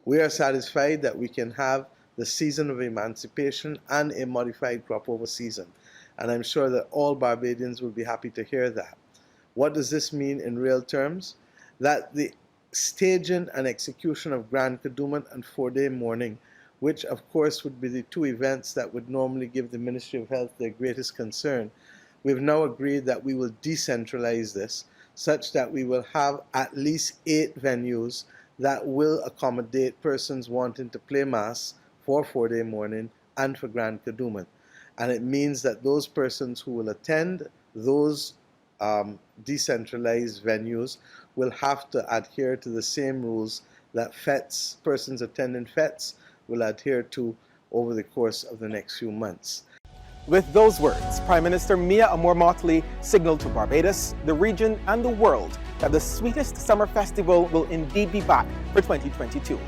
We are satisfied that we can have the season of emancipation and a modified Cropover season, and I'm sure that all Barbadians will be happy to hear that. What does this mean in real terms? That the staging and execution of Grand Kadooment and 4-day mourning, which of course would be the two events that would normally give the Ministry of Health their greatest concern, we've now agreed that we will decentralize this such that we will have at least 8 venues that will accommodate persons wanting to play Mass for 4-day mourning and for Grand Kadooment. And it means that those persons who will attend those decentralized venues will have to adhere to the same rules that fetes, persons attending fetes, will adhere to over the course of the next few months. With those words, Prime Minister Mia Amor-Mottley signaled to Barbados, the region, and the world that the sweetest summer festival will indeed be back for 2022.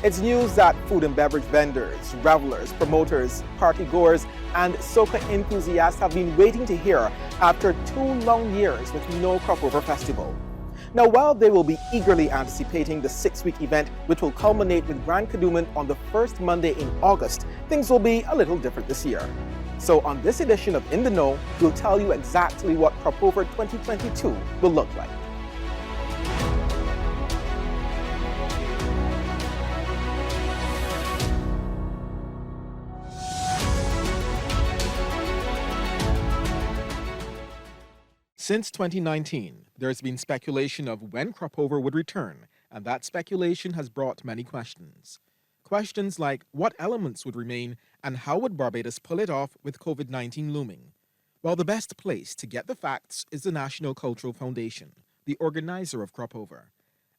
It's news that food and beverage vendors, revelers, promoters, party-goers, and soca enthusiasts have been waiting to hear after 2 long years with no Cropover festival. Now, while they will be eagerly anticipating the 6-week event, which will culminate with Grand Kadooment on the first Monday in August, things will be a little different this year. So on this edition of In the Know, we'll tell you exactly what Cropover 2022 will look like. Since 2019, there's been speculation of when Cropover would return, and that speculation has brought many questions. Questions like what elements would remain and how would Barbados pull it off with COVID-19 looming? Well, the best place to get the facts is the National Cultural Foundation, the organizer of Cropover.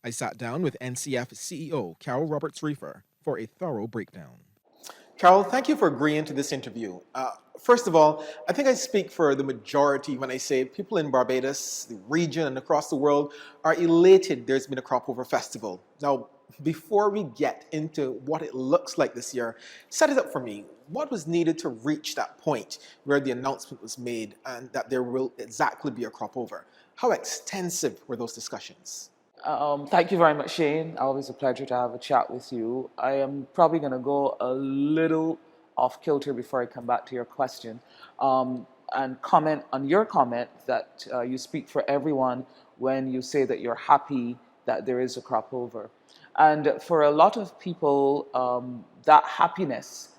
I sat down with NCF CEO Carol Roberts-Reifer for a thorough breakdown. Carol, thank you for agreeing to this interview. First of all, I think I speak for the majority when I say people in Barbados, the region, and across the world are elated there's been a Cropover festival. Now, before we get into what it looks like this year, set it up for me. What was needed to reach that point where the announcement was made and that there will exactly be a Cropover? How extensive were those discussions? Thank you very much, Shane. Always a pleasure to have a chat with you. I am probably going to go a little off kilter before I come back to your question and comment on your comment that you speak for everyone when you say that you're happy that there is a Cropover. And for a lot of people, that happiness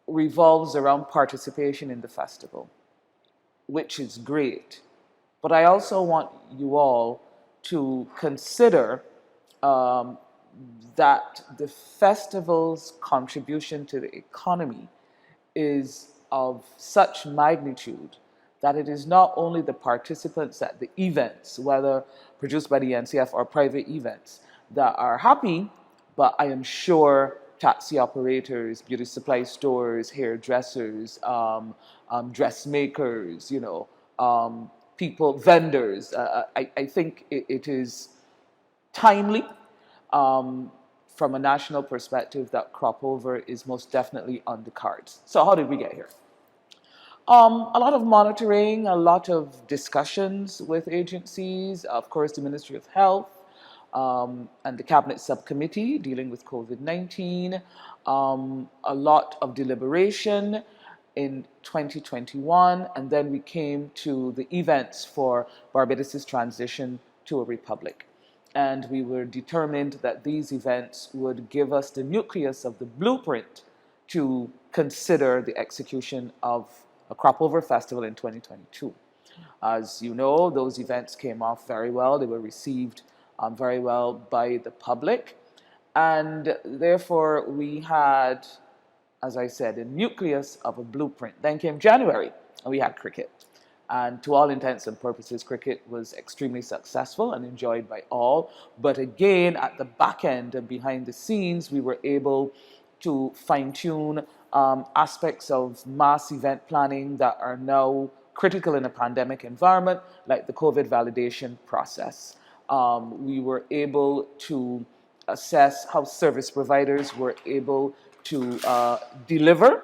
revolves around participation in the festival, which is great. But I also want you all to consider that the festival's contribution to the economy is of such magnitude that it is not only the participants at the events, whether produced by the NCF or private events, that are happy, but I am sure taxi operators, beauty supply stores, hairdressers, dressmakers, people, vendors. I think it is timely from a national perspective that Cropover is most definitely on the cards. So how did we get here? A lot of monitoring, a lot of discussions with agencies, of course the Ministry of Health and the Cabinet Subcommittee dealing with COVID-19, a lot of deliberation in 2021, and then we came to the events for Barbados' transition to a republic. And we were determined that these events would give us the nucleus of the blueprint to consider the execution of a Cropover festival in 2022. As you know, those events came off very well. They were received very well by the public. And therefore, we had, as I said, a nucleus of a blueprint. Then came January, and we had cricket. And to all intents and purposes, cricket was extremely successful and enjoyed by all. But again, at the back end and behind the scenes, we were able to fine-tune aspects of mass event planning that are now critical in a pandemic environment, like the COVID validation process. We were able to assess how service providers were able to deliver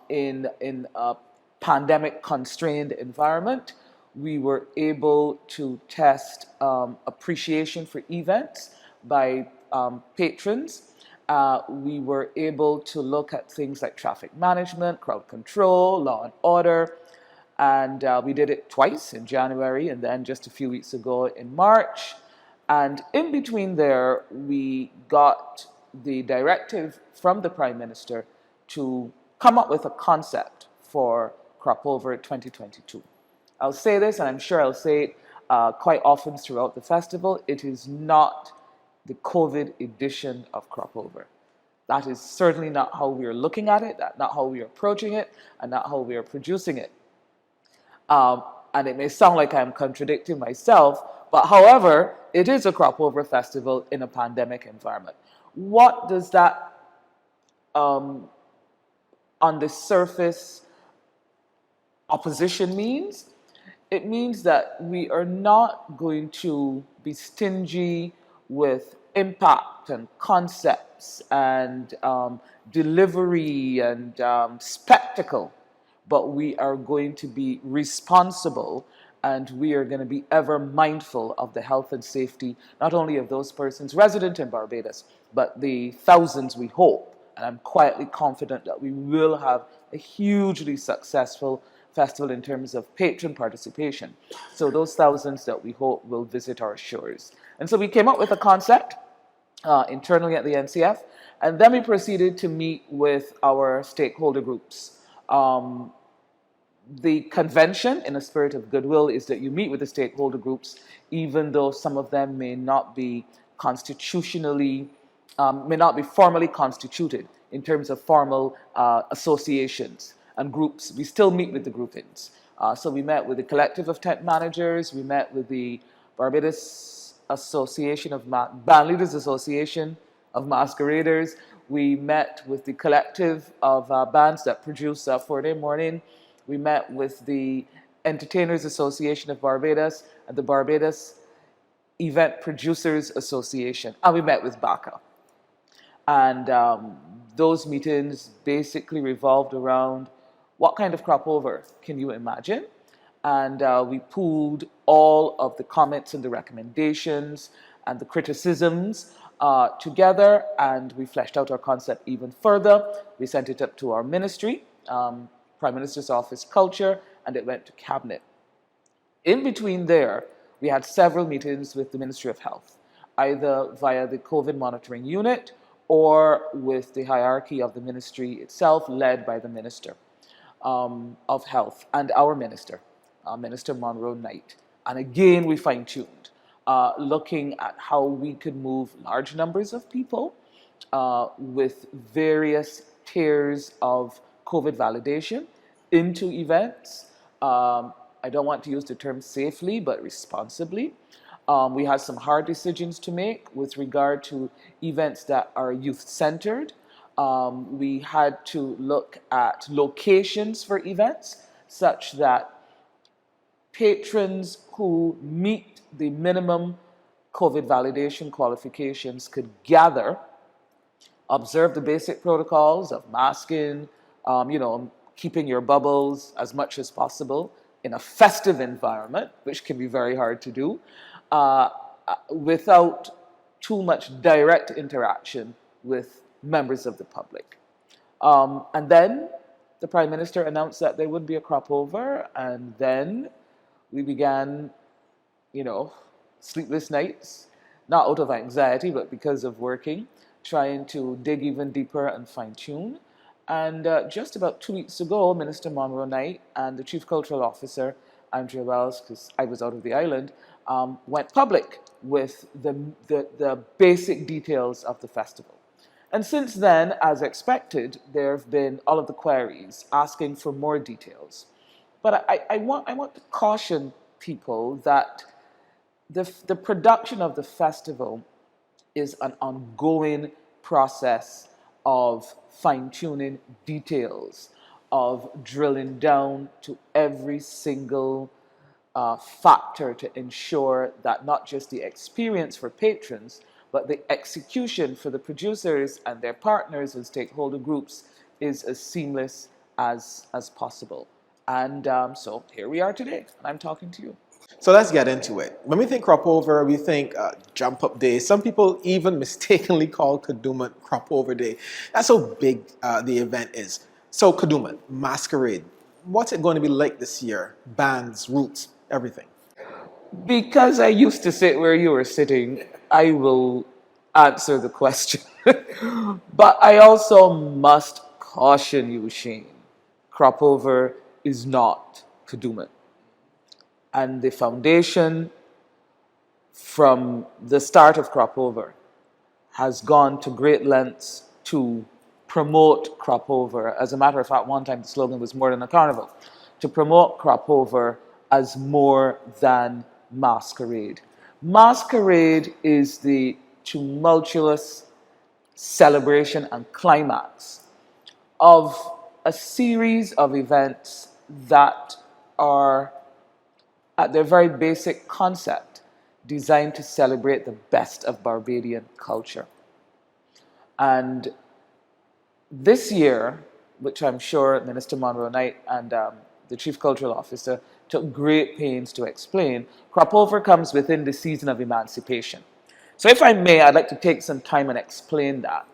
in a pandemic-constrained environment. We were able to test appreciation for events by patrons, we were able to look at things like traffic management, crowd control, law and order, and we did it twice in January and then just a few weeks ago in March. And in between there, we got the directive from the Prime Minister to come up with a concept for Cropover 2022. I'll say this, and I'm sure I'll say it quite often throughout the festival. It is not the COVID edition of Cropover. That is certainly not how we are looking at it, not how we are approaching it, and not how we are producing it. And it may sound like I'm contradicting myself, but however, it is a Cropover festival in a pandemic environment. What does that, on the surface, opposition means? It means that we are not going to be stingy with impact and concepts and delivery and spectacle, but we are going to be responsible, and we are going to be ever mindful of the health and safety, not only of those persons resident in Barbados, but the thousands we hope, and I'm quietly confident that we will have a hugely successful festival in terms of patron participation. So those thousands that we hope will visit our shores. And so we came up with a concept internally at the NCF, and then we proceeded to meet with our stakeholder groups. The convention, in a spirit of goodwill, is that you meet with the stakeholder groups, even though some of them may not be constitutionally, may not be formally constituted in terms of formal associations and groups. We still meet with the groupings. So we met with the Collective of Tent Managers, we met with the Barbados Association of Band Leaders Association of Masqueraders, we met with the Collective of Bands that produce Friday morning, we met with the Entertainers Association of Barbados and the Barbados Event Producers Association, and we met with BACA. And those meetings basically revolved around what kind of Cropover can you imagine? And we pooled all of the comments and the recommendations and the criticisms together, and we fleshed out our concept even further. We sent it up to our ministry, Prime Minister's Office Culture, and it went to Cabinet. In between there, we had several meetings with the Ministry of Health, either via the COVID monitoring unit or with the hierarchy of the ministry itself, led by the Minister of Health and our Minister, Minister Monroe Knight. And again, we fine-tuned, looking at how we could move large numbers of people with various tiers of COVID validation into events. I don't want to use the term safely, but responsibly. We had some hard decisions to make with regard to events that are youth-centered. We had to look at locations for events such that patrons who meet the minimum COVID validation qualifications could gather, observe the basic protocols of masking, keeping your bubbles as much as possible in a festive environment, which can be very hard to do, without too much direct interaction with members of the public. And then the Prime Minister announced that there would be a Cropover, and then we began, sleepless nights, not out of anxiety, but because of working, trying to dig even deeper and fine-tune. And just about 2 weeks ago, Minister Monroe Knight and the Chief Cultural Officer, Andrea Wells, because I was out of the island, went public with the basic details of the festival. And since then, as expected, there have been all of the queries asking for more details. But I want to caution people that the production of the festival is an ongoing process of fine-tuning details, of drilling down to every single factor to ensure that not just the experience for patrons, but the execution for the producers and their partners and stakeholder groups is as seamless as possible. And so here we are today, and I'm talking to you. So let's get into it. When we think Cropover, we think Jump Up Day. Some people even mistakenly call Kadooment Cropover Day. That's how big the event is. So Kadooment, Masquerade. What's it going to be like this year? Bands, roots, everything. Because I used to sit where you were sitting, I will answer the question. But I also must caution you, Shane. Cropover is not Kadooment. And the foundation from the start of Cropover has gone to great lengths to promote Cropover. As a matter of fact, one time the slogan was more than a carnival. To promote Cropover as more than masquerade. Masquerade is the tumultuous celebration and climax of a series of events that are, at their very basic concept, designed to celebrate the best of Barbadian culture. And this year, which I'm sure Minister Monroe Knight and the Chief Cultural Officer took great pains to explain, Cropover comes within the season of emancipation. So if I may, I'd like to take some time and explain that.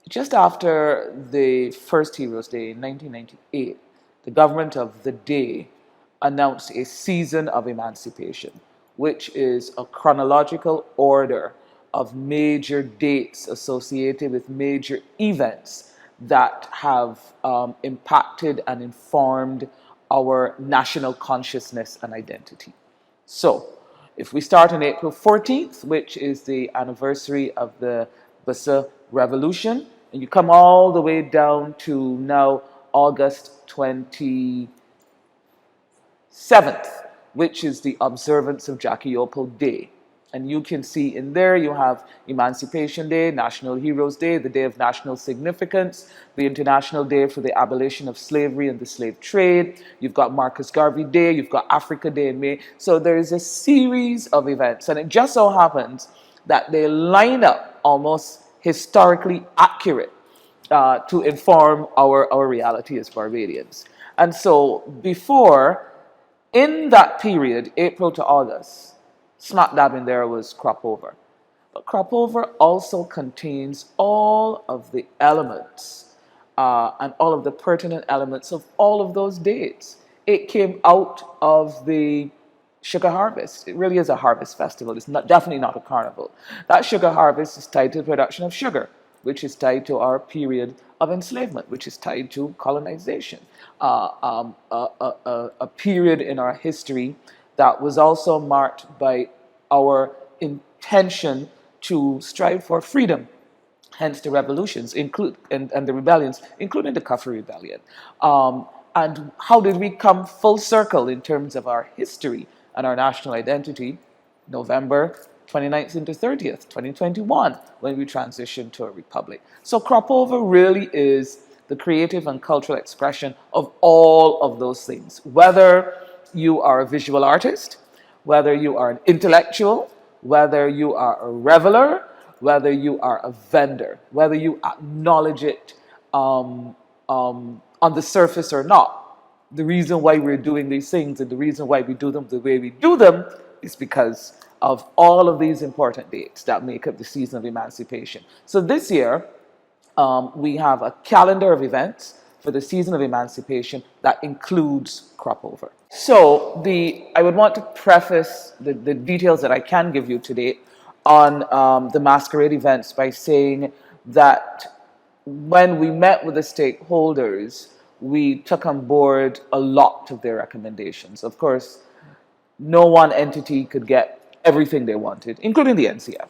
Just after the first Heroes Day in 1998, the government of the day announced a season of emancipation, which is a chronological order of major dates associated with major events that have impacted and informed our national consciousness and identity. So, if we start on April 14th, which is the anniversary of the Bassa Revolution, and you come all the way down to now August 27th, which is the observance of Jackie Opal Day. And you can see in there you have Emancipation Day, National Heroes Day, the Day of National Significance, the International Day for the Abolition of Slavery and the Slave Trade. You've got Marcus Garvey Day, you've got Africa Day in May. So there is a series of events, and it just so happens that they line up almost historically accurate to inform our reality as Barbadians. And so before, in that period, April to August, smack dab in there was Cropover. But Cropover also contains all of the elements and all of the pertinent elements of all of those dates. It came out of the sugar harvest. It really is a harvest festival. It's definitely not a carnival. That sugar harvest is tied to the production of sugar, which is tied to our period of enslavement, which is tied to colonization. A period in our history that was also marked by our intention to strive for freedom, hence the revolutions and the rebellions, including the Kafir Rebellion. And how did we come full circle in terms of our history and our national identity? November 29th into 30th, 2021, when we transitioned to a republic. So Cropover really is the creative and cultural expression of all of those things. Whether you are a visual artist, whether you are an intellectual, whether you are a reveler, whether you are a vendor, whether you acknowledge it on the surface or not. The reason why we're doing these things and the reason why we do them the way we do them is because of all of these important dates that make up the season of emancipation. So this year, we have a calendar of events for the season of emancipation that includes Cropover. So I would want to preface the details that I can give you today on the masquerade events by saying that when we met with the stakeholders, we took on board a lot of their recommendations. Of course, no one entity could get everything they wanted, including the NCF.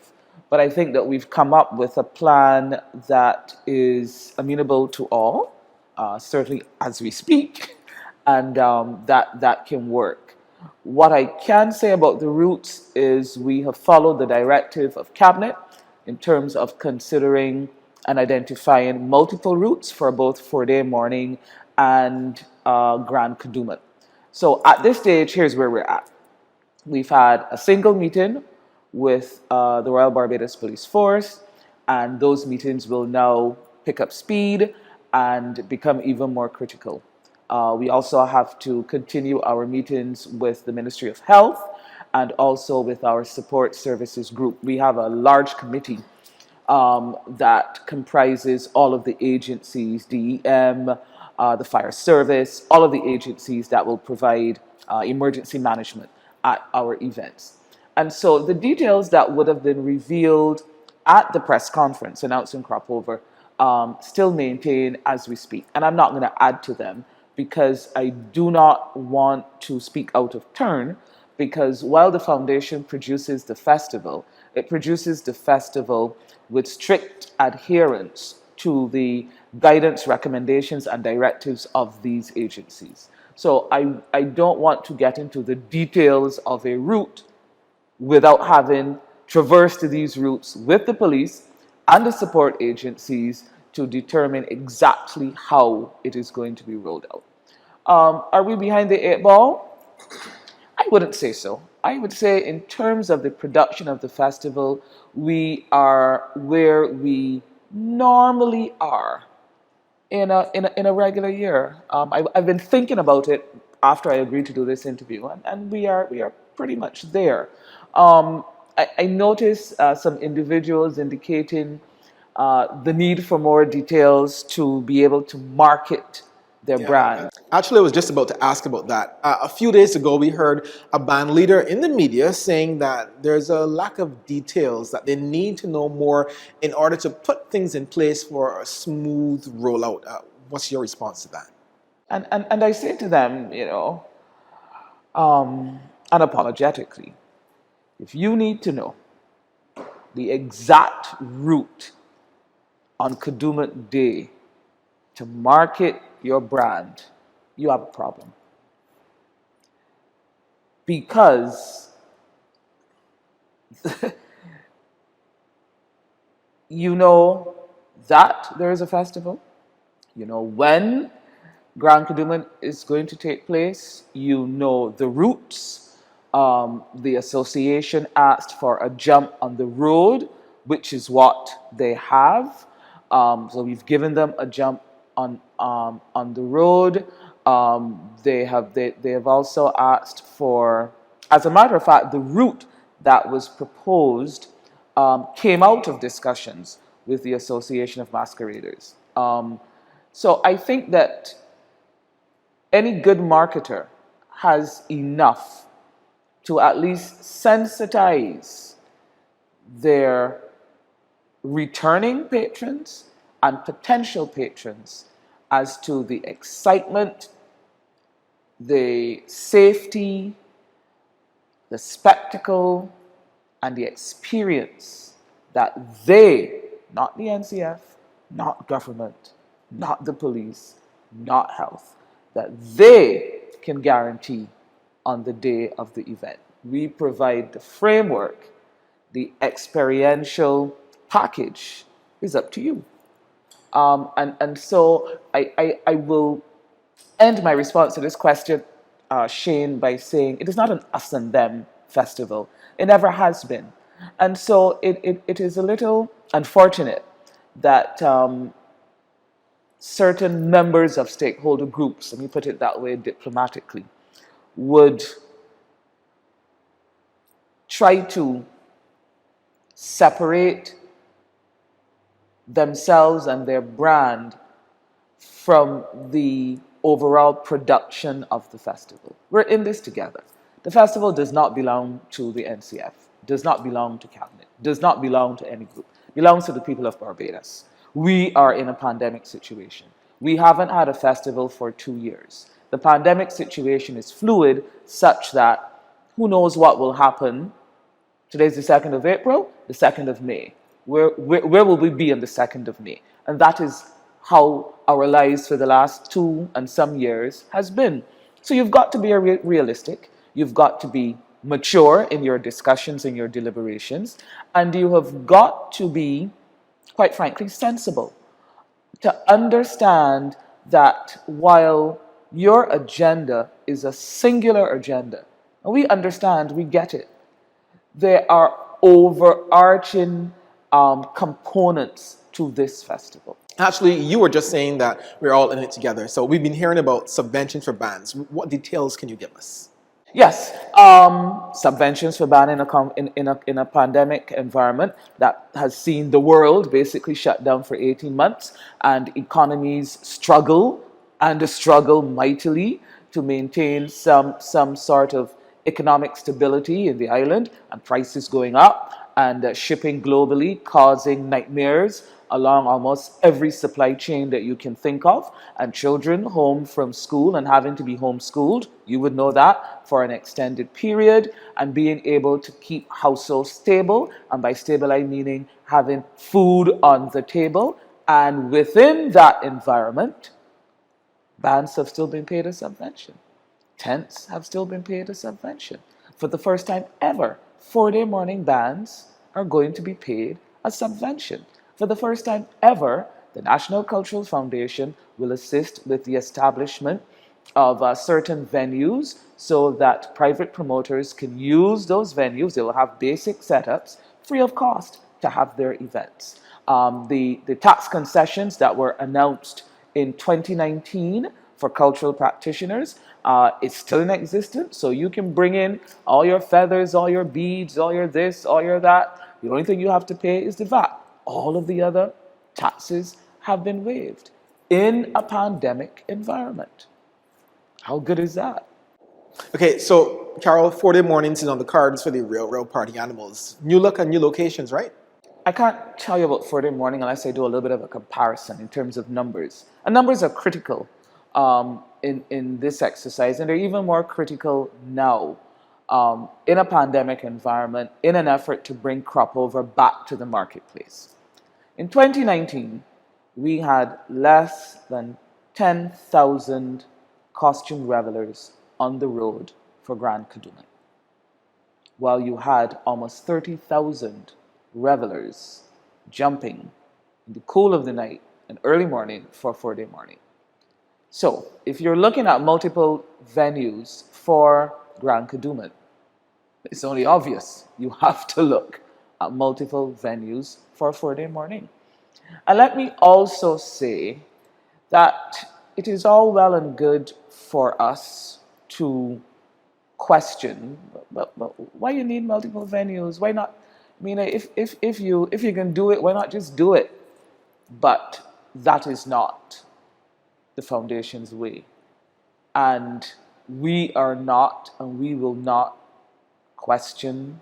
But I think that we've come up with a plan that is amenable to all, certainly as we speak, and that can work. What I can say about the routes is we have followed the directive of Cabinet in terms of considering and identifying multiple routes for both 4-day mourning and Grand Kadooment. So at this stage, here's where we're at. We've had a single meeting with the Royal Barbados Police Force, and those meetings will now pick up speed and become even more critical. We also have to continue our meetings with the Ministry of Health and also with our support services group. We have a large committee that comprises all of the agencies, DEM, the fire service, all of the agencies that will provide emergency management at our events. And so the details that would have been revealed at the press conference announcing Cropover still maintain as we speak. And I'm not going to add to them because I do not want to speak out of turn, because while the foundation produces the festival, it produces the festival with strict adherence to the guidance, recommendations, and directives of these agencies. So I don't want to get into the details of a route without having traversed these routes with the police and the support agencies to determine exactly how it is going to be rolled out. Are we behind the 8 ball? I wouldn't say so. I would say in terms of the production of the festival, we are where we normally are in a regular year. I've been thinking about it after I agreed to do this interview, and we are pretty much there. I noticed some individuals indicating the need for more details to be able to market their brand. Actually, I was just about to ask about that. A few days ago, we heard a band leader in the media saying that there's a lack of details, that they need to know more in order to put things in place for a smooth rollout. What's your response to that? And I say to them, unapologetically, if you need to know the exact route on Kadooment Day to market your brand, you have a problem. Because you know that there is a festival, you know when Grand Kadooment is going to take place, you know the routes. The association asked for a jump on the road, which is what they have. So we've given them a jump on the road. They have also asked for, as a matter of fact, the route that was proposed came out of discussions with the Association of Masqueraders. So I think that any good marketer has enough to at least sensitize their returning patrons and potential patrons as to the excitement, the safety, the spectacle, and the experience that they, not the NCF, not government, not the police, not health, that they can guarantee on the day of the event. We provide the framework. The experiential package is up to you. And so I will end my response to this question, Cheyne, by saying it is not an us and them festival. It never has been. And so it is a little unfortunate that certain members of stakeholder groups, let me put it that way diplomatically, would try to separate themselves and their brand from the overall production of the festival. We're in this together. The festival does not belong to the NCF, does not belong to cabinet, does not belong to any group. It belongs to the people of Barbados. We are in a pandemic situation. We haven't had a festival for 2 years. The pandemic situation is fluid such that who knows what will happen. Today's the 2nd of April, the 2nd of May. Where will we be on the 2nd of May? And that is how our lives for the last 2 and some years has been. So you've got to be realistic. You've got to be mature in your discussions, in your deliberations. And you have got to be, quite frankly, sensible. To understand that while your agenda is a singular agenda, and we understand, we get it, there are overarching components to this festival. Actually, you were just saying that we're all in it together. So we've been hearing about subventions for bands. What details can you give us? Yes, subventions for ban in a pandemic environment that has seen the world basically shut down for 18 months and economies struggle mightily to maintain some sort of economic stability in the island, and prices going up and shipping globally causing nightmares along almost every supply chain that you can think of, and children home from school and having to be homeschooled, you would know that, for an extended period, and being able to keep households stable, and by stable I meaning having food on the table, and within that environment, bands have still been paid a subvention. Tents have still been paid a subvention. For the first time ever, 4-day morning bands are going to be paid a subvention. For the first time ever, the National Cultural Foundation will assist with the establishment of certain venues so that private promoters can use those venues. They will have basic setups free of cost to have their events. The tax concessions that were announced in 2019 for cultural practitioners is still in existence. So you can bring in all your feathers, all your beads, all your this, all your that. The only thing you have to pay is the VAT. All of the other taxes have been waived in a pandemic environment. How good is that? Okay, so Carol, 4-day mornings is on the cards for the real party animals. New look and new locations, right? I can't tell you about 4-day morning unless I do a little bit of a comparison in terms of numbers. And numbers are critical in this exercise, and they're even more critical now in a pandemic environment in an effort to bring Cropover back to the marketplace. In 2019, we had less than 10,000 costume revelers on the road for Grand Kadooment, while you had almost 30,000 revelers jumping in the cool of the night and early morning for 4-day morning. So, if you're looking at multiple venues for Grand Kadooment, it's only obvious you have to look at multiple venues for 4-day morning. And let me also say that it is all well and good for us to question, but why you need multiple venues? Why not? I mean, if you can do it, why not just do it? But that is not the foundation's way, and we are not, and we will not question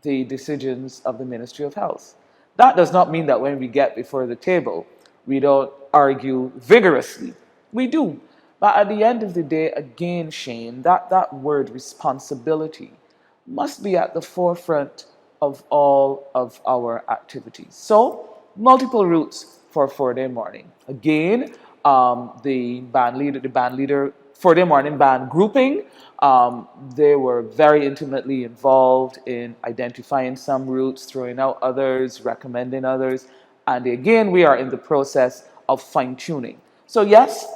the decisions of the Ministry of Health. That does not mean that when we get before the table, we don't argue vigorously. We do. But at the end of the day, again, Cheyne, that word responsibility must be at the forefront of all of our activities. So, multiple routes for 4-day morning. Again, the band leader 4-day morning band grouping, they were very intimately involved in identifying some routes, throwing out others, recommending others. And again, we are in the process of fine-tuning. So yes,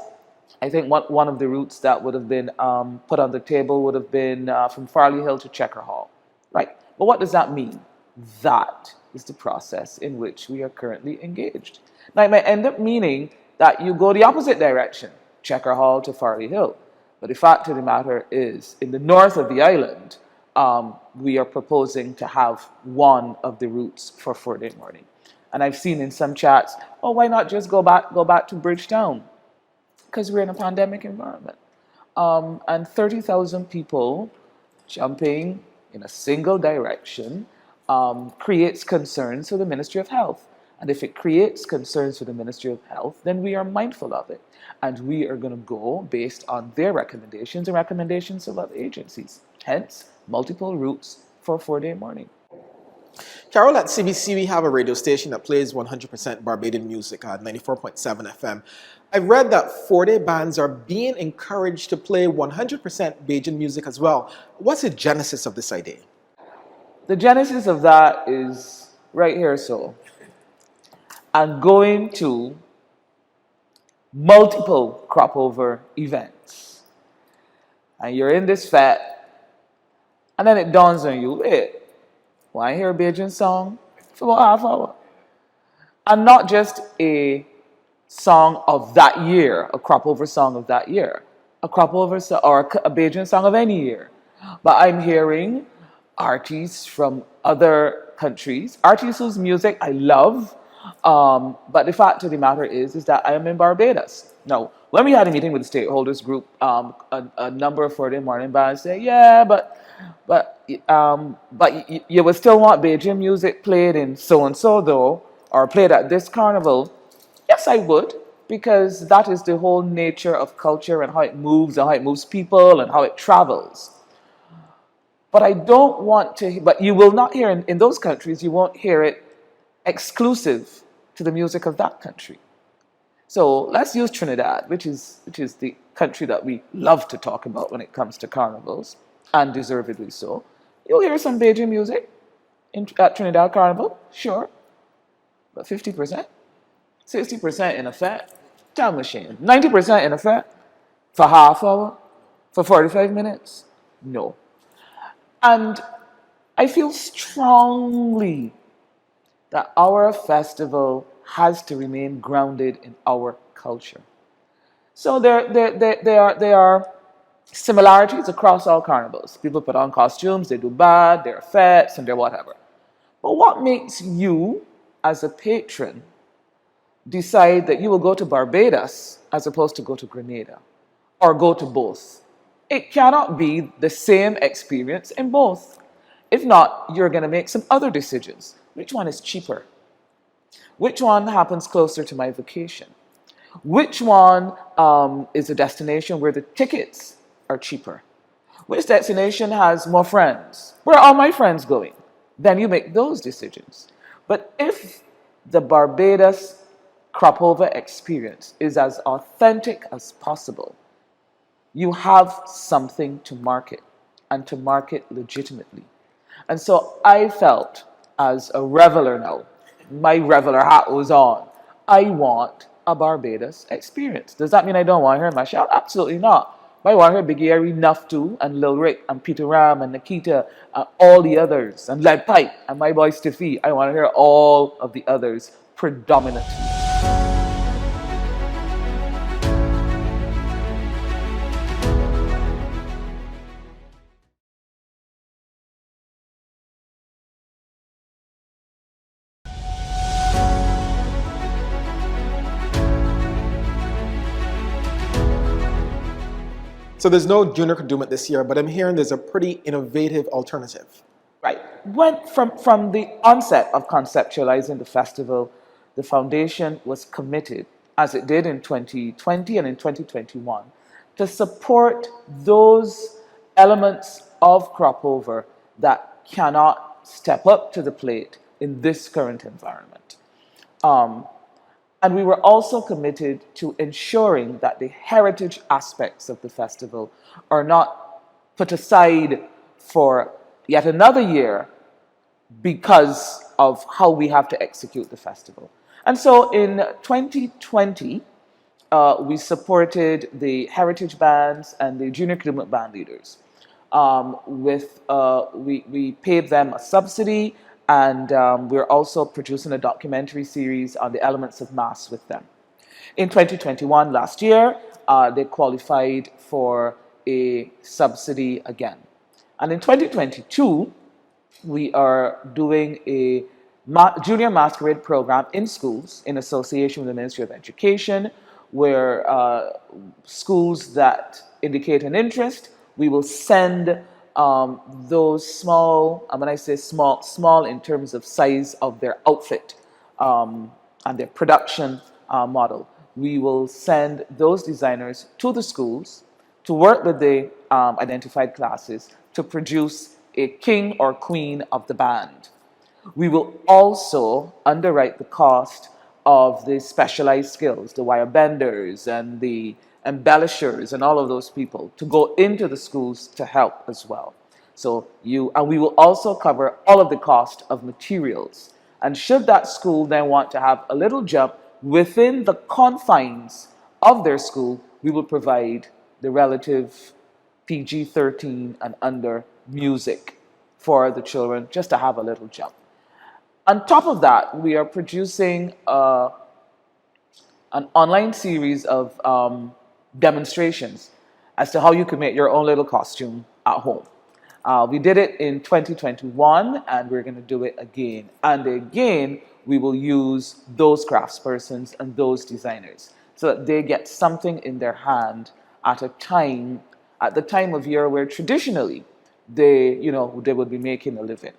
I think one of the routes that would have been put on the table would have been from Farley Hill to Checker Hall. Right. But what does that mean? That is the process in which we are currently engaged. Now, it might end up meaning that you go the opposite direction, Checker Hall to Farley Hill. But the fact of the matter is, in the north of the island, we are proposing to have one of the routes for 4-day morning. And I've seen in some chats, oh, why not just go back to Bridgetown? Because we're in a pandemic environment. And 30,000 people jumping in a single direction creates concerns for the Ministry of Health. And if it creates concerns for the Ministry of Health, then we are mindful of it. And we are going to go based on their recommendations and recommendations of other agencies. Hence, multiple routes for 4-day morning. Carol, at CBC, we have a radio station that plays 100% Barbadian music at 94.7 FM. I've read that 4-day bands are being encouraged to play 100% Bajian music as well. What's the genesis of this idea? The genesis of that is right here, so. I'm going to multiple Cropover events. And you're in this fete, and then it dawns on you, wait, want to hear a Bajian song for about half hour? And not just a song of that year, a Cropover song of that year, a Cropover or a Bajian song of any year. But I'm hearing artists from other countries, artists whose music I love. But the fact of the matter is that I am in Barbados. Now, when we had a meeting with the stakeholders group, a number of Friday morning bands say, yeah, but you would still want Bajian music played in so and so though, or played at this carnival. Yes, I would, because that is the whole nature of culture and how it moves people and how it travels. But I don't want to, but you will not hear in those countries, you won't hear it exclusive to the music of that country. So let's use Trinidad, which is the country that we love to talk about when it comes to carnivals, and deservedly so. You'll hear some Bajian music at Trinidad Carnival, sure, but 50%, 60% in effect, time machine, 90% in effect, for half hour, for 45 minutes, no. And I feel strongly that our festival has to remain grounded in our culture. So there are similarities across all carnivals. People put on costumes, they do bad, there are fetes, and they're whatever. But what makes you, as a patron, decide that you will go to Barbados as opposed to go to Grenada, or go to both? It cannot be the same experience in both. If not, you're going to make some other decisions. Which one is cheaper? Which one happens closer to my vacation? Which one is a destination where the tickets are cheaper? Which destination has more friends? Where are all my friends going? Then you make those decisions. But if the Barbados Cropover experience is as authentic as possible, you have something to market, and to market legitimately. And so I felt, as a reveler now, my reveler hat was on, I want a Barbados experience. Does that mean I don't want to hear my shout? Absolutely not. But I want to hear Big Airy, Nuftu, and Lil Rick, and Peter Ram, and Nikita, and all the others, and Lead Pipe, and my boy Stiffy. I want to hear all of the others predominantly. So there's no junior Kadooment this year, but I'm hearing there's a pretty innovative alternative. Right. From the onset of conceptualizing the festival, the foundation was committed, as it did in 2020 and in 2021, to support those elements of Cropover that cannot step up to the plate in this current environment. And we were also committed to ensuring that the heritage aspects of the festival are not put aside for yet another year because of how we have to execute the festival. And so in 2020, we supported the heritage bands and the junior Kadooment band leaders. We paid them a subsidy, and we're also producing a documentary series on the elements of mass with them. In 2021, last year, they qualified for a subsidy again. And in 2022, we are doing a junior masquerade program in schools in association with the Ministry of Education, where schools that indicate an interest, we will send those small, and when I say small, small in terms of size of their outfit and their production model. We will send those designers to the schools to work with the identified classes to produce a king or queen of the band. We will also underwrite the cost of the specialized skills, the wire benders and the embellishers and all of those people to go into the schools to help as well. So and we will also cover all of the cost of materials. And should that school then want to have a little jump within the confines of their school, we will provide the relative PG-13 and under music for the children just to have a little jump. On top of that, we are producing an online series of demonstrations as to how you can make your own little costume at home. We did it in 2021 and we're going to do it again. And again, we will use those craftspersons and those designers so that they get something in their hand at the time of year where traditionally they would be making a living.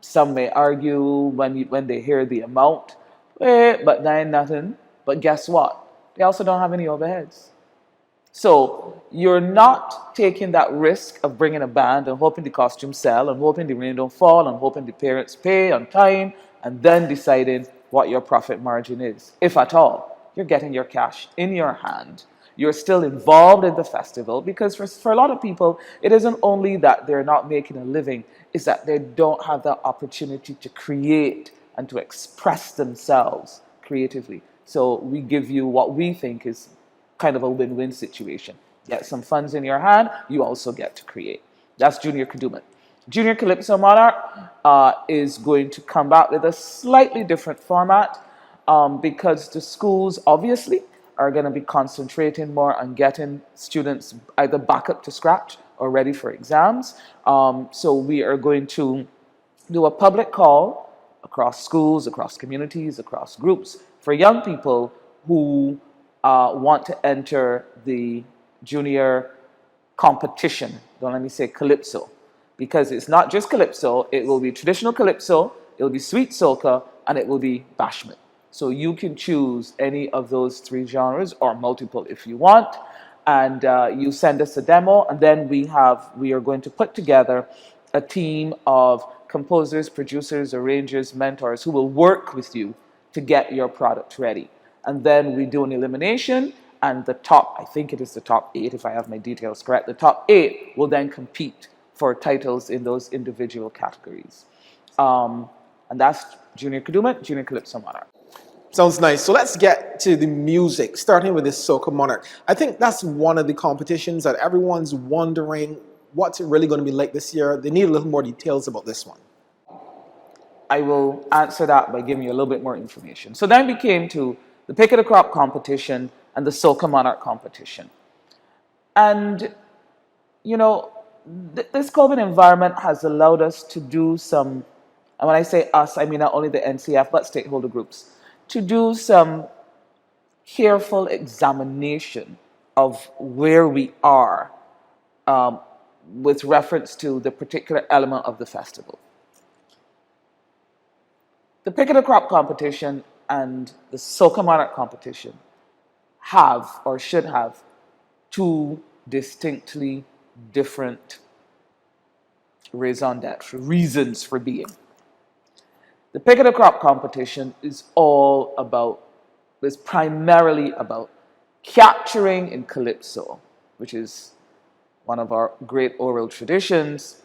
Some may argue when they hear the amount, but that ain't nothing. But guess what? They also don't have any overheads. So you're not taking that risk of bringing a band and hoping the costumes sell and hoping the rain don't fall and hoping the parents pay on time and then deciding what your profit margin is. If at all, you're getting your cash in your hand. You're still involved in the festival because for a lot of people, it isn't only that they're not making a living, it's that they don't have the opportunity to create and to express themselves creatively. So we give you what we think is kind of a win-win situation. Get some funds in your hand, you also get to create. That's Junior Kadooment. Junior Calypso Monarch is going to come back with a slightly different format because the schools obviously are going to be concentrating more on getting students either back up to scratch or ready for exams. So we are going to do a public call across schools, across communities, across groups for young people who want to enter the junior competition. Don't let me say calypso, because it's not just calypso. It will be traditional calypso, it will be sweet soca, and it will be bashment. So you can choose any of those three genres or multiple if you want, and you send us a demo, and then we are going to put together a team of composers, producers, arrangers, mentors who will work with you to get your product ready. And then we do an elimination, and the top, I think it is the top 8 if I have my details correct, the top 8 will then compete for titles in those individual categories. And that's Junior Kadooment, Junior Calypso Monarch. Sounds nice. So let's get to the music, starting with this Soca Monarch. I think that's one of the competitions that everyone's wondering what's it really going to be like this year. They need a little more details about this one. I will answer that by giving you a little bit more information. So then we came to the Pick of the Crop competition and the Soca Monarch competition. And, this COVID environment has allowed us to do some, and when I say us, I mean not only the NCF, but stakeholder groups, to do some careful examination of where we are with reference to the particular element of the festival. The Pick of the Crop competition and the Soca Monarch competition have or should have two distinctly different raison d'etre, reasons for being. The Pick of the Crop competition is primarily about capturing in calypso, which is one of our great oral traditions,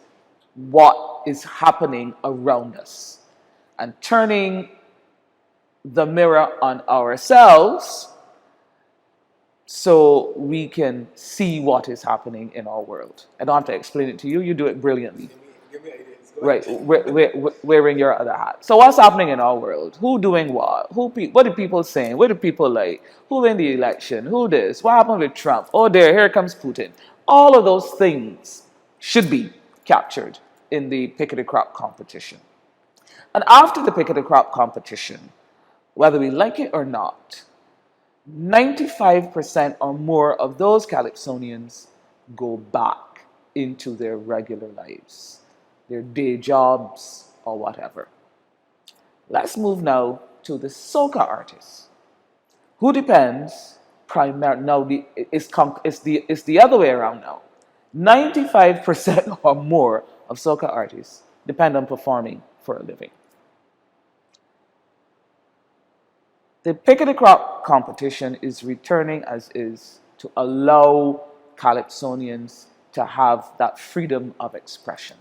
what is happening around us and turning the mirror on ourselves so we can see what is happening in our world. I don't have to explain it to you. You do it brilliantly. Give me ideas. Right, wearing your other hat. So what's happening in our world? Who doing what? What are people saying? What do people like? Who win the election? Who this? What happened with Trump? Oh, here comes Putin. All of those things should be captured in the Pick of the Crop competition. And after the Pick of the Crop competition, whether we like it or not, 95% or more of those Calypsonians go back into their regular lives, their day jobs or whatever. Let's move now to the soca artists, who depends primarily, now it's the other way around now. 95% or more of soca artists depend on performing for a living. The Pick of the Crop competition is returning as is to allow Calypsonians to have that freedom of expression,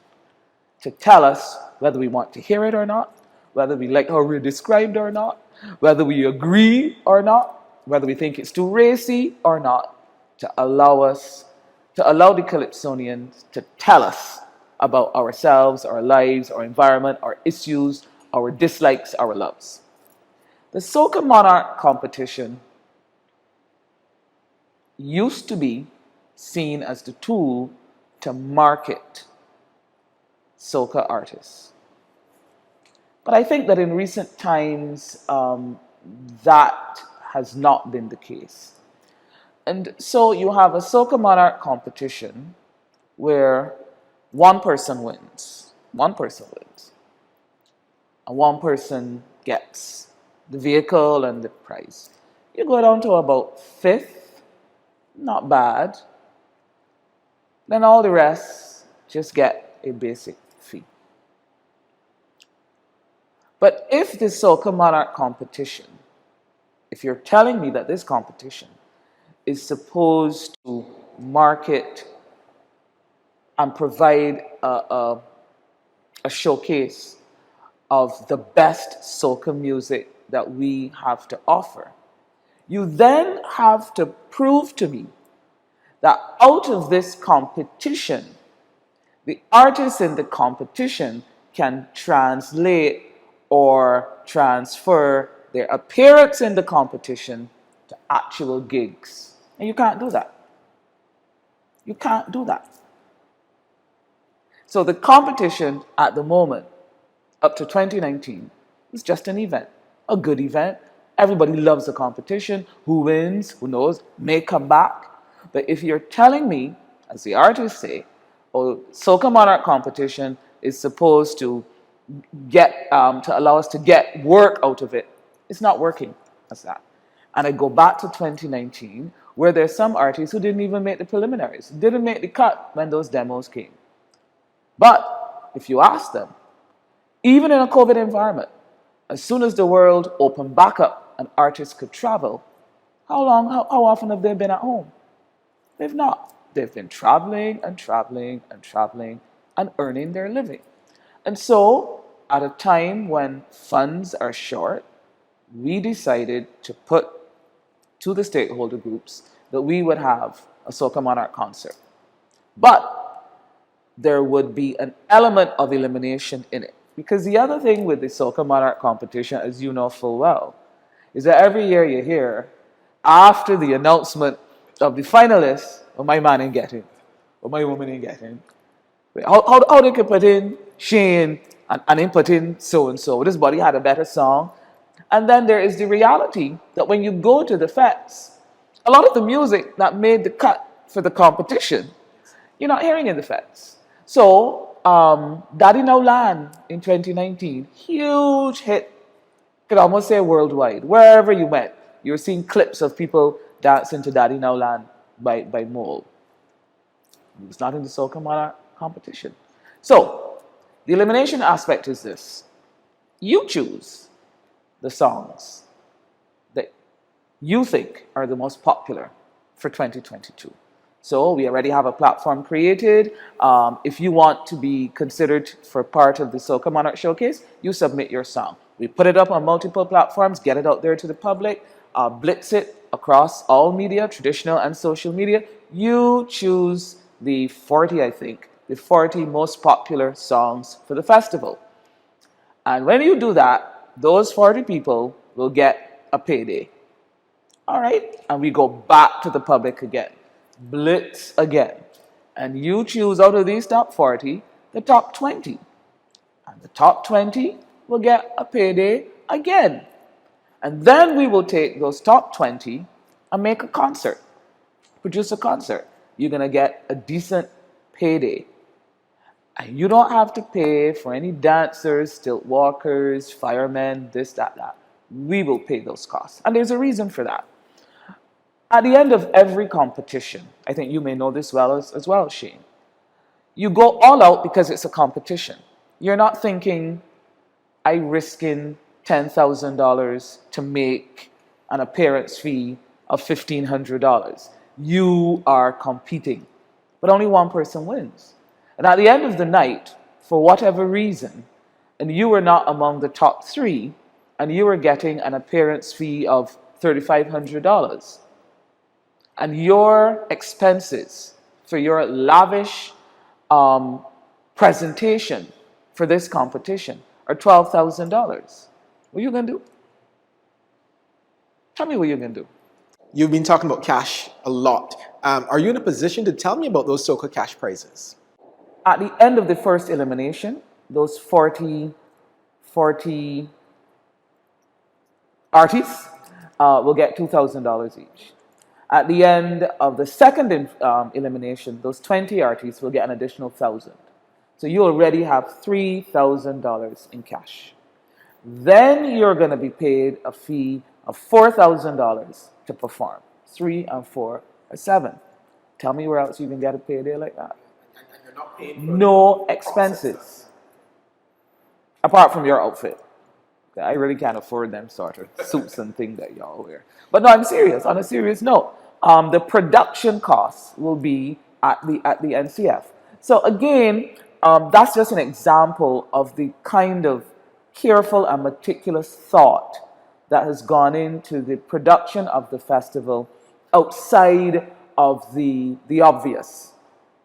to tell us whether we want to hear it or not, whether we like how we're described or not, whether we agree or not, whether we think it's too racy or not, to allow the Calypsonians to tell us about ourselves, our lives, our environment, our issues, our dislikes, our loves. The Soca Monarch competition used to be seen as the tool to market soca artists. But I think that in recent times, that has not been the case. And so you have a Soca Monarch competition where one person wins, and one person gets the vehicle and the prize. You go down to about fifth, not bad. Then all the rest just get a basic fee. But if the Soca Monarch competition, if you're telling me that this competition is supposed to market and provide a showcase of the best soca music that we have to offer, you then have to prove to me that out of this competition, the artists in the competition can translate or transfer their appearance in the competition to actual gigs. And you can't do that. You can't do that. So the competition at the moment, up to 2019, is just an event, a good event. Everybody loves a competition. Who wins, who knows, may come back. But if you're telling me, as the artists say, oh, Soca Monarch competition is supposed to get to allow us to get work out of it, it's not working as that. And I go back to 2019, where there's some artists who didn't even make the preliminaries, didn't make the cut when those demos came. But if you ask them, even in a COVID environment, as soon as the world opened back up and artists could travel, how often have they been at home? They've not. They've been traveling and traveling and traveling and earning their living. And so, at a time when funds are short, we decided to put to the stakeholder groups that we would have a Soca Monarch concert. But there would be an element of elimination in it. Because the other thing with the Soca Monarch competition, as you know full well, is that every year you hear, after the announcement of the finalists, oh, my man ain't getting, or my woman ain't getting. How they can put in Cheyne and then put in so-and-so. This body had a better song. And then there is the reality that when you go to the fets, a lot of the music that made the cut for the competition, you're not hearing in the fets. So, Daddy Now Land in 2019, huge hit, could almost say worldwide. Wherever you went, you're seeing clips of people dancing to Daddy Now Land by Mole. It's not in the Soca Monarch competition. So, the elimination aspect is this. You choose the songs that you think are the most popular for 2022. So we already have a platform created. If you want to be considered for part of the Soca Monarch Showcase, you submit your song. We put it up on multiple platforms, get it out there to the public, blitz it across all media, traditional and social media. You choose the 40, I think, the 40 most popular songs for the festival. And when you do that, those 40 people will get a payday. All right? And we go back to the public again. Blitz again. And you choose out of these top 40, the top 20. And the top 20 will get a payday again. And then we will take those top 20 and make a concert. Produce a concert. You're going to get a decent payday. And you don't have to pay for any dancers, stilt walkers, firemen, this, that. We will pay those costs. And there's a reason for that. At the end of every competition, I think you may know this well as well, Cheyne, you go all out because it's a competition. You're not thinking, I'm risking $10,000 to make an appearance fee of $1,500. You are competing, but only one person wins. And at the end of the night, for whatever reason, and you were not among the top 3, and you were getting an appearance fee of $3,500, and your expenses for your lavish presentation for this competition or $12,000. What are you going to do? Tell me what you're going to do. You've been talking about cash a lot. Are you in a position to tell me about those so-called cash prizes? At the end of the first elimination, those 40 artists will get $2,000 each. At the end of the second elimination, those 20 artists will get an additional $1,000. So you already have $3,000 in cash. Then you're going to be paid a fee of $4,000 to perform. 3 and 4 are 7. Tell me where else you can get a payday like that. And you're not paying for No expenses apart from your outfit. I really can't afford them sort of suits and things that y'all wear. But no, I'm serious. On a serious note, the production costs will be at the NCF. So again, that's just an example of the kind of careful and meticulous thought that has gone into the production of the festival outside of the obvious.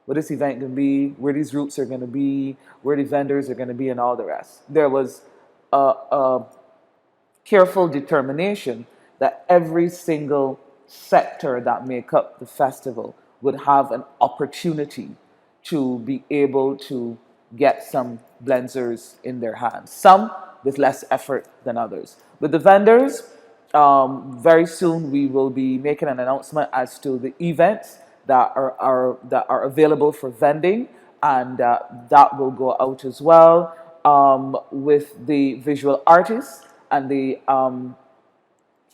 What this event going to be, where these routes are going to be, where the vendors are going to be, and all the rest. There was a careful determination that every single sector that make up the festival would have an opportunity to be able to get some blenzers in their hands. Some with less effort than others. With the vendors, very soon we will be making an announcement as to the events that are available for vending, and that will go out as well. With the visual artists and the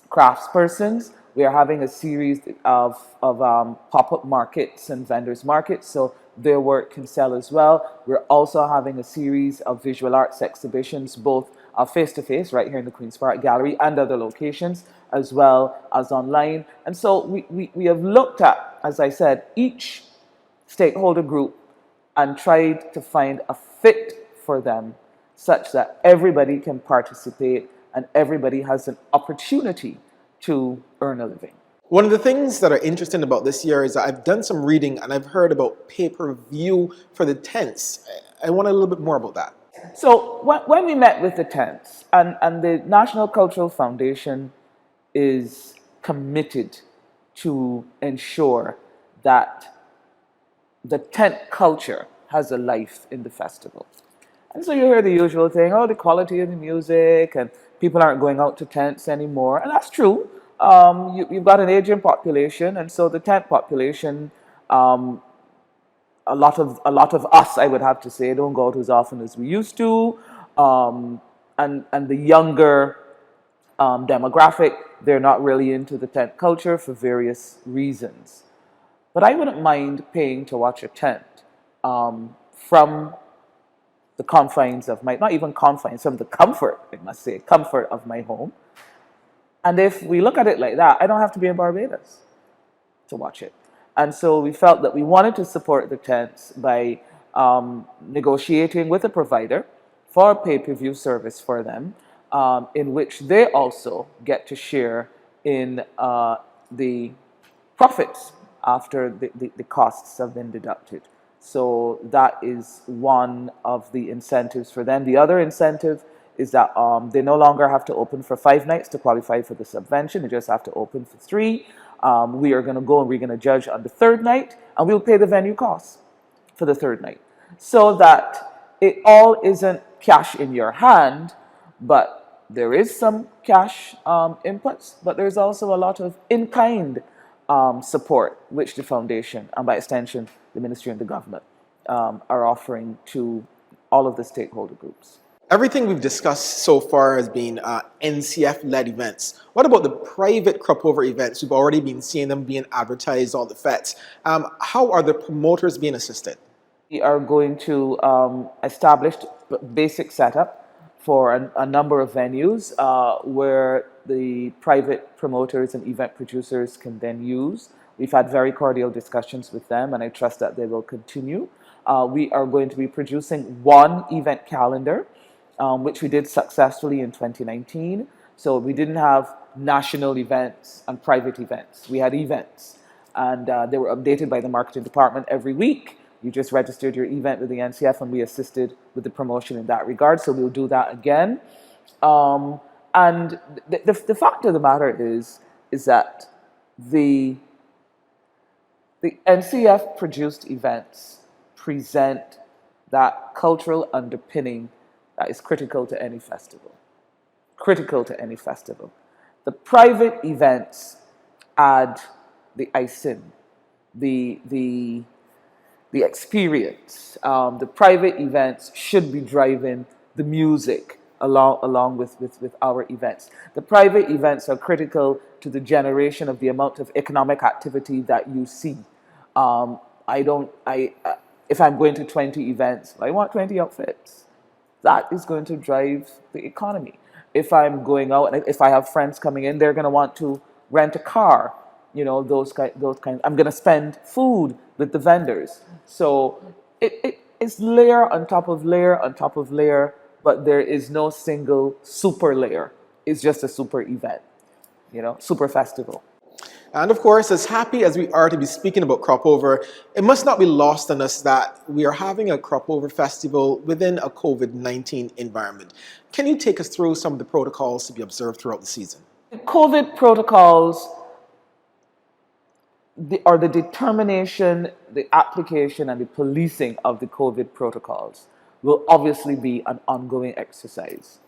craftspersons, we are having a series of pop-up markets and vendors markets, so their work can sell as well. We're also having a series of visual arts exhibitions, both face-to-face right here in the Queen's Park Gallery and other locations, as well as online. And so we have looked at, as I said, each stakeholder group and tried to find a fit for them such that everybody can participate and everybody has an opportunity to earn a living. One of the things that are interesting about this year is that I've done some reading and I've heard about pay-per-view for the tents. I want a little bit more about that. So when we met with the tents, and the National Cultural Foundation is committed to ensure that the tent culture has a life in the festival. And so you hear the usual thing, oh, the quality of the music, and people aren't going out to tents anymore. And that's true. You've got an aging population, and so the tent population, a lot of us, I would have to say, don't go out as often as we used to. And the younger demographic, they're not really into the tent culture for various reasons. But I wouldn't mind paying to watch a tent from the confines of my, not even confines, from the comfort, I must say, comfort of my home. And if we look at it like that, I don't have to be in Barbados to watch it. And so we felt that we wanted to support the tents by negotiating with a provider for a pay-per-view service for them, in which they also get to share in the profits after the costs have been deducted. So that is one of the incentives for them. The other incentive is that they no longer have to open for 5 nights to qualify for the subvention. They just have to open for 3. We are going to go and we're going to judge on the 3rd night, and we'll pay the venue costs for the 3rd night. So that it all isn't cash in your hand, but there is some cash inputs, but there's also a lot of in-kind support, which the foundation, and by extension, the ministry and the government, are offering to all of the stakeholder groups. Everything we've discussed so far has been NCF-led events. What about the private Cropover events? We've already been seeing them being advertised on the FETs. How are the promoters being assisted? We are going to establish basic setup for a number of venues where the private promoters and event producers can then use. We've had very cordial discussions with them, and I trust that they will continue. We are going to be producing one event calendar, which we did successfully in 2019. So we didn't have national events and private events. We had events, and they were updated by the marketing department every week You just registered your event with the NCF, and we assisted with the promotion in that regard. So we'll do that again. And the fact of the matter is that the NCF produced events present that cultural underpinning that is critical to any festival. Critical to any festival. The private events add the icing, the experience. The private events should be driving the music along with our events. The private events are critical to the generation of the amount of economic activity that you see. If I'm going to 20 events, I want 20 outfits. That is going to drive the economy. If I'm going out and if I have friends coming in, they're going to want to rent a car. You know, those kind. I'm going to spend food with the vendors. So it's layer on top of layer on top of layer, but there is no single super layer. It's just a super event, super festival. And of course, as happy as we are to be speaking about Cropover, it must not be lost on us that we are having a Cropover festival within a COVID-19 environment. Can you take us through some of the protocols to be observed throughout the season? The COVID protocols or the determination, the application, and the policing of the COVID protocols will obviously be an ongoing exercise.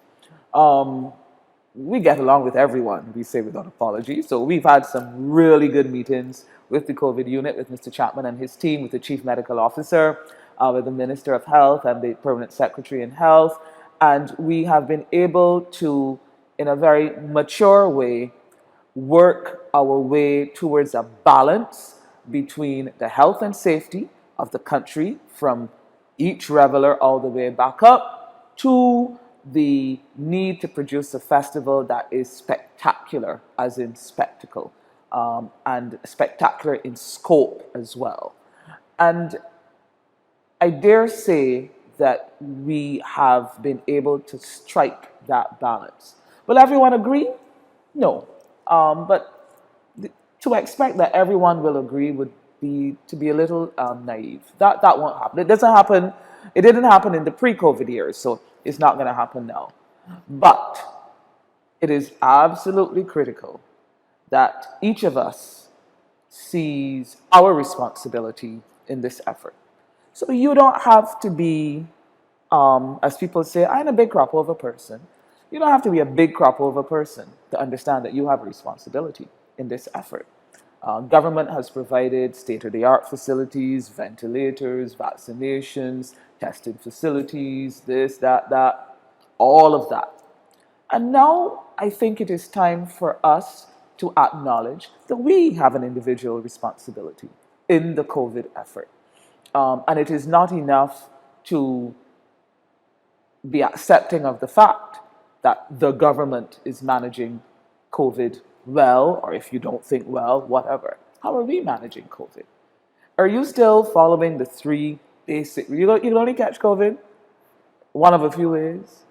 We get along with everyone, we say without apology. So we've had some really good meetings with the COVID unit, with Mr. Chapman and his team, with the Chief Medical Officer, with the Minister of Health and the Permanent Secretary in Health. And we have been able to, in a very mature way, work our way towards a balance between the health and safety of the country, from each reveler all the way back up to the need to produce a festival that is spectacular, as in spectacle, and spectacular in scope as well. And I dare say that we have been able to strike that balance. Will everyone agree? No. But to expect that everyone will agree would be to be a little naive. That won't happen. It doesn't happen. It didn't happen in the pre-COVID years, so it's not going to happen now. But it is absolutely critical that each of us sees our responsibility in this effort. So you don't have to be, as people say, I'm a big Cropover person. You don't have to be a big Cropover person to understand that you have a responsibility in this effort. Government has provided state-of-the-art facilities, ventilators, vaccinations, testing facilities, this, that, all of that. And now I think it is time for us to acknowledge that we have an individual responsibility in the COVID effort. And it is not enough to be accepting of the fact that the government is managing COVID well, or if you don't think well, whatever. How are we managing COVID? Are you still following the three basic... You can only catch COVID one of a few ways.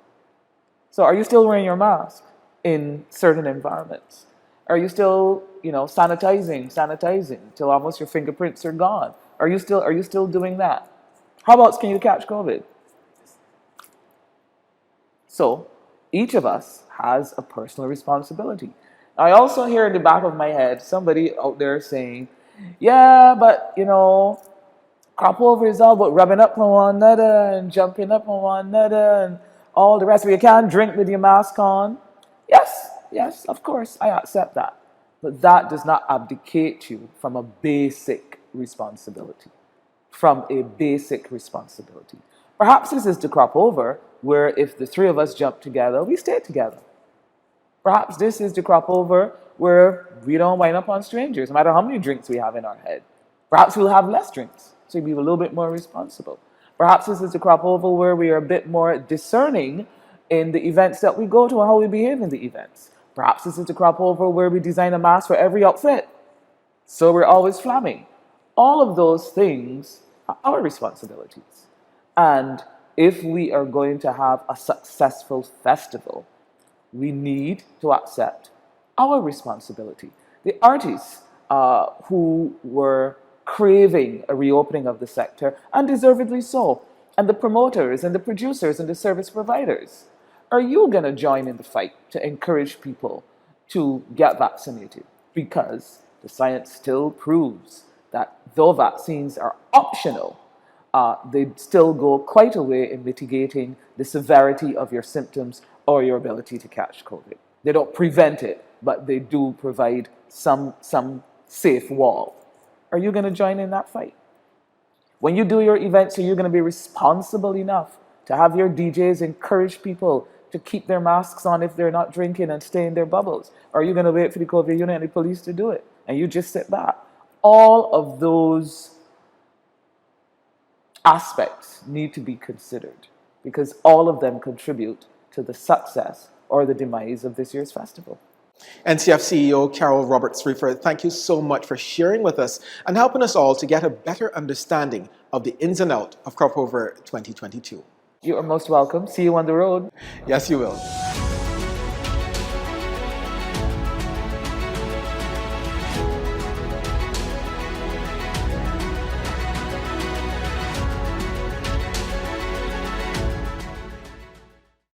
So are you still wearing your mask in certain environments? Are you still, sanitizing till almost your fingerprints are gone? Are you still doing that? How else can you catch COVID? So each of us has a personal responsibility. I also hear in the back of my head somebody out there saying, yeah, but Cropover is all about rubbing up on one another and jumping up on one another and all the rest of it. You can't drink with your mask on. Yes, of course, I accept that. But that does not abdicate you from a basic responsibility. Perhaps this is the Cropover where if the three of us jump together, we stay together. Perhaps this is the Cropover where we don't wind up on strangers, no matter how many drinks we have in our head. Perhaps we'll have less drinks, so we'll be a little bit more responsible. Perhaps this is the Cropover where we are a bit more discerning in the events that we go to and how we behave in the events. Perhaps this is the Cropover where we design a mask for every outfit, so we're always flamming. All of those things are our responsibilities. And if we are going to have a successful festival, we need to accept our responsibility. The artists who were craving a reopening of the sector, and deservedly so. And the promoters and the producers and the service providers. Are you going to join in the fight to encourage people to get vaccinated? Because the science still proves that though vaccines are optional, they still go quite a way in mitigating the severity of your symptoms or your ability to catch COVID. They don't prevent it, but they do provide some safe wall. Are you going to join in that fight? When you do your events, are you going to be responsible enough to have your DJs encourage people to keep their masks on if they're not drinking and stay in their bubbles? Or are you going to wait for the COVID unit and the police to do it and you just sit back? All of those aspects need to be considered because all of them contribute to the success or the demise of this year's festival. NCF CEO Carol Roberts-Reifer, thank you so much for sharing with us and helping us all to get a better understanding of the ins and outs of Cropover 2022. You are most welcome. See you on the road. Yes, you will.